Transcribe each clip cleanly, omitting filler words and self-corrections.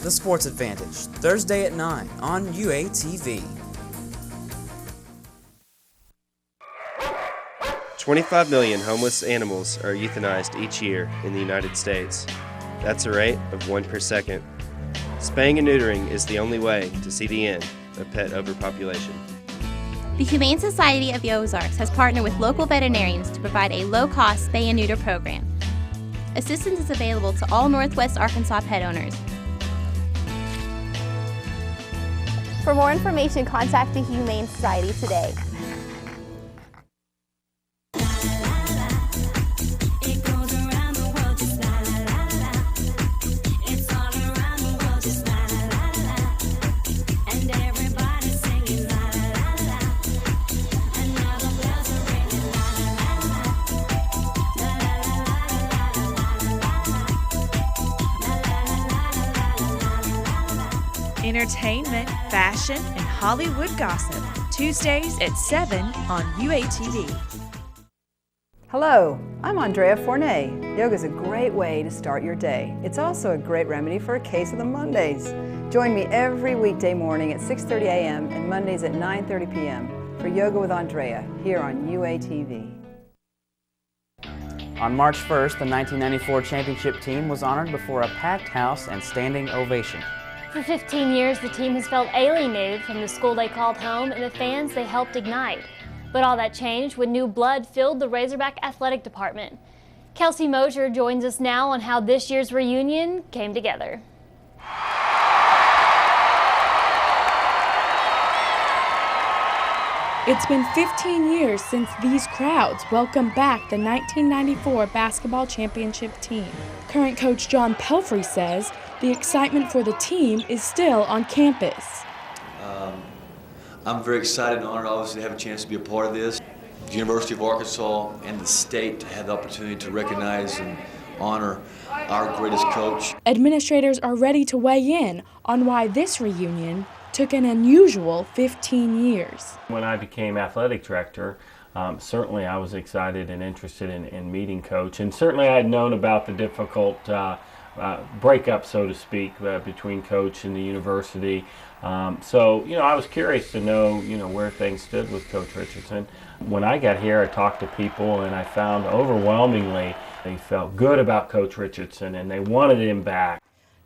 The Sports Advantage, Thursday at 9 on UATV. 25 million homeless animals are euthanized each year in the United States. That's a rate of 1 per second. Spaying and neutering is the only way to see the end of pet overpopulation. The Humane Society of the Ozarks has partnered with local veterinarians to provide a low-cost spay and neuter program. Assistance is available to all Northwest Arkansas pet owners. For more information, contact the Humane Society today. Entertainment, fashion, and Hollywood gossip. Tuesdays at 7 on UATV. Hello, I'm Andrea Fournet. Yoga is a great way to start your day. It's also a great remedy for a case of the Mondays. Join me every weekday morning at 6:30 a.m. and Mondays at 9:30 p.m. for Yoga with Andrea here on UATV. On March 1st, the 1994 championship team was honored before a packed house and standing ovation. For 15 years, the team has felt alienated from the school they called home and the fans they helped ignite. But all that changed when new blood filled the Razorback athletic department. Kelsey Mosier joins us now on how this year's reunion came together. It's been 15 years since these crowds welcomed back the 1994 basketball championship team. Current coach John Pelfrey says the excitement for the team is still on campus. I'm very excited and honored, obviously, to have a chance to be a part of this. The University of Arkansas and the state to have the opportunity to recognize and honor our greatest coach. Administrators are ready to weigh in on why this reunion took an unusual 15 years. When I became athletic director, certainly I was excited and interested in meeting Coach, and certainly I had known about the difficult breakup, so to speak, between Coach and the university. So, I was curious to know, where things stood with Coach Richardson. When I got here, I talked to people, and I found overwhelmingly they felt good about Coach Richardson, and they wanted him back.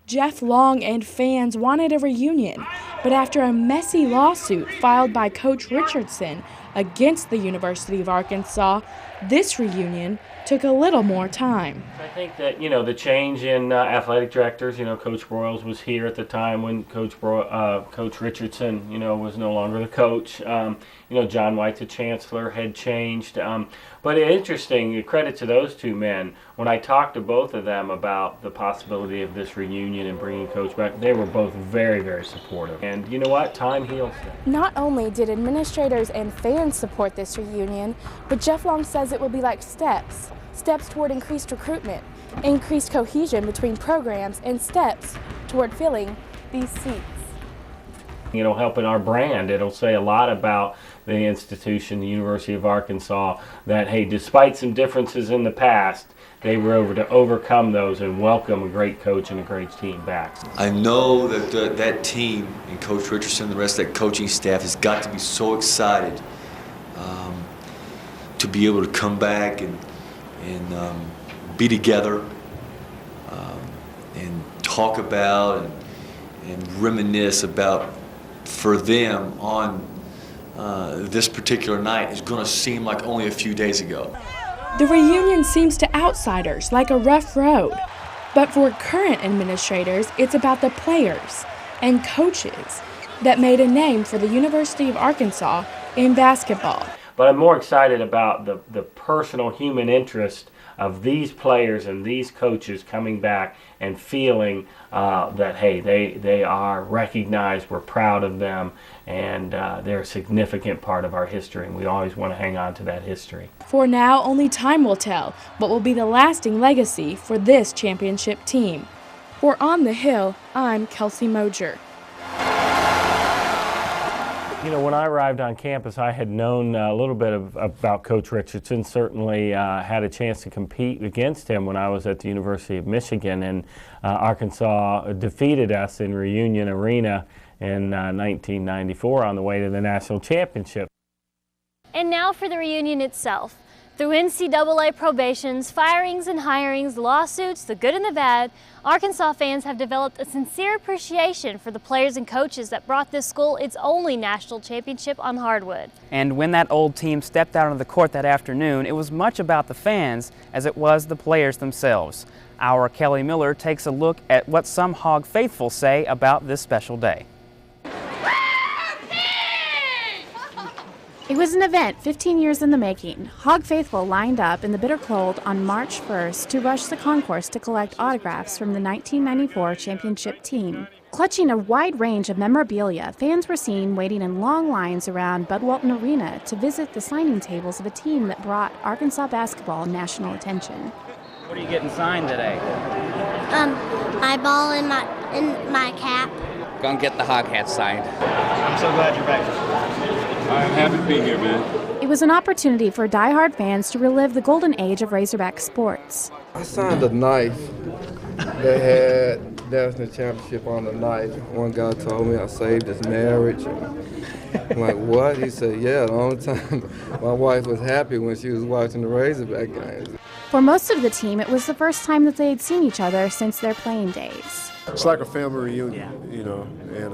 Jeff Long and fans wanted a reunion, but after a messy lawsuit filed by Coach Richardson against the University of Arkansas, this reunion took a little more time. I think that, the change in athletic directors, Coach Broyles was here at the time when Coach Richardson, was no longer the coach. John White, the chancellor, had changed. But interesting, credit to those two men. When I talked to both of them about the possibility of this reunion and bringing Coach back, they were both very, very supportive. And you know what? Time heals things. Not only did administrators and fans support this reunion, but Jeff Long says it will be like steps toward increased recruitment, increased cohesion between programs, and steps toward filling these seats. Helping our brand. It'll say a lot about the institution, the University of Arkansas, that, hey, despite some differences in the past, they were able to overcome those and welcome a great coach and a great team back. I know that that team and Coach Richardson and the rest of that coaching staff has got to be so excited to be able to come back and be together and talk about and reminisce about, for them on this particular night is going to seem like only a few days ago. The reunion seems to outsiders like a rough road, but for current administrators, it's about the players and coaches that made a name for the University of Arkansas in basketball. But I'm more excited about the personal human interest of these players and these coaches coming back and feeling that, hey, they are recognized, we're proud of them, and they're a significant part of our history, and we always want to hang on to that history. For now, only time will tell what will be the lasting legacy for this championship team. For On the Hill, I'm Kelsey Mosier. You know, when I arrived on campus, I had known a little bit about Coach Richardson, certainly had a chance to compete against him when I was at the University of Michigan, and Arkansas defeated us in Reunion Arena in 1994 on the way to the national championship. And now for the reunion itself. Through NCAA probations, firings and hirings, lawsuits, the good and the bad, Arkansas fans have developed a sincere appreciation for the players and coaches that brought this school its only national championship on hardwood. And when that old team stepped out on the court that afternoon, it was much about the fans as it was the players themselves. Our Kelly Miller takes a look at what some Hog faithful say about this special day. It was an event 15 years in the making. Hog faithful lined up in the bitter cold on March 1st to rush the concourse to collect autographs from the 1994 championship team. Clutching a wide range of memorabilia, fans were seen waiting in long lines around Bud Walton Arena to visit the signing tables of a team that brought Arkansas basketball national attention. What are you getting signed today? My ball and my cap. Gonna get the Hog hat signed. I'm so glad you're back. I'm happy to be here, man. It was an opportunity for diehard fans to relive the golden age of Razorback sports. I signed a knife that had national championship on the knife. One guy told me I saved his marriage. I'm like, what? He said, yeah, the only time my wife was happy when she was watching the Razorback games. For most of the team, it was the first time that they had seen each other since their playing days. It's like a family reunion, you know, and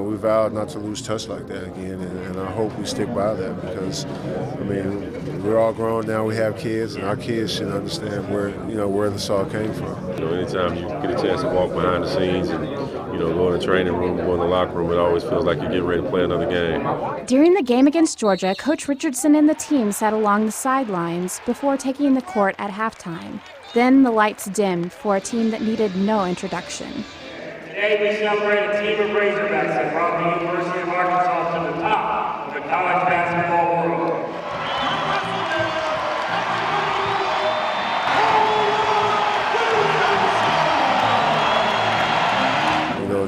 we vowed not to lose touch like that again, and I hope we stick by that because, I mean, we're all grown now, we have kids, and our kids should understand where this all came from. You know, anytime you get a chance to walk behind the scenes and, go in the training room, go in the locker room, it always feels like you're getting ready to play another game. During the game against Georgia, Coach Richardson and the team sat along the sidelines before taking the court at halftime. Then the lights dimmed for a team that needed no introduction. Today we celebrate a team of Razorbacks that brought the University of Arkansas to the top of the college basketball world.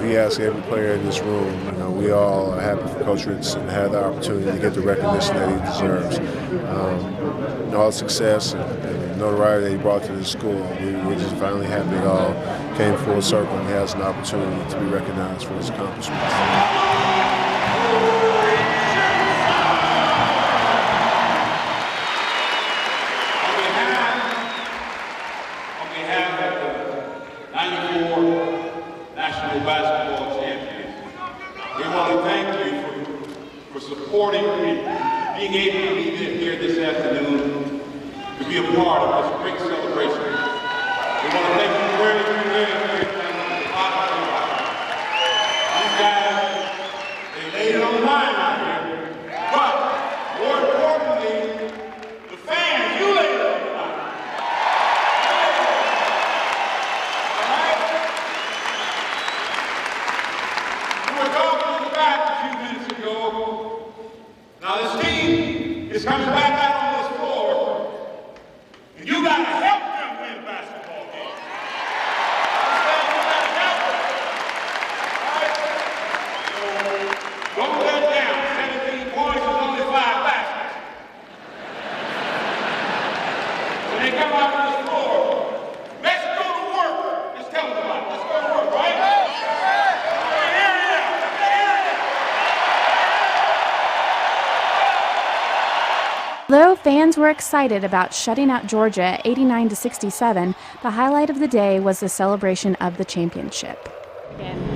If you ask every player in this room, we all are happy for Coach Richardson to have the opportunity to get the recognition that he deserves. All the success and notoriety that he brought to this school, we're just finally happy it all came full circle and he has an opportunity to be recognized for his accomplishments. Basketball champions. We want to thank you for supporting me, being able to be here this afternoon to be a part of this great celebration. We want to thank you for where you live. You guys, they laid it on the line out here, but more importantly, the fans, you laid it on the line. Now this team is coming back out on this floor, and you got to help them win basketball games. You got to help them. Right? So don't let down. 17 points is only 5 baskets. When they come out on this floor, let's go to work. Let's tell them about it. Let's go to work, right? Though fans were excited about shutting out Georgia 89-67, the highlight of the day was the celebration of the championship.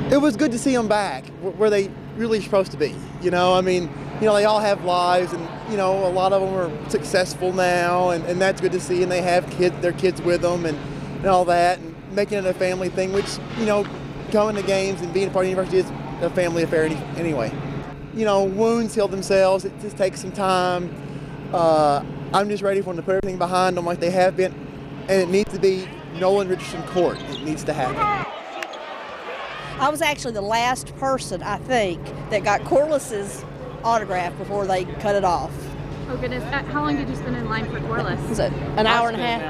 It was good to see them back where they really supposed to be. They all have lives, and a lot of them are successful now, and that's good to see. And they have their kids with them, and all that, and making it a family thing. Which going to games and being a part of the university is a family affair anyway. Wounds heal themselves. It just takes some time. I'm just ready for them to put everything behind them like they have been, and it needs to be Nolan Richardson Court. It needs to happen. I was actually the last person, I think, that got Corliss's autograph before they cut it off. Oh goodness, how long did you spend in line for Corliss? Was it an hour and a half?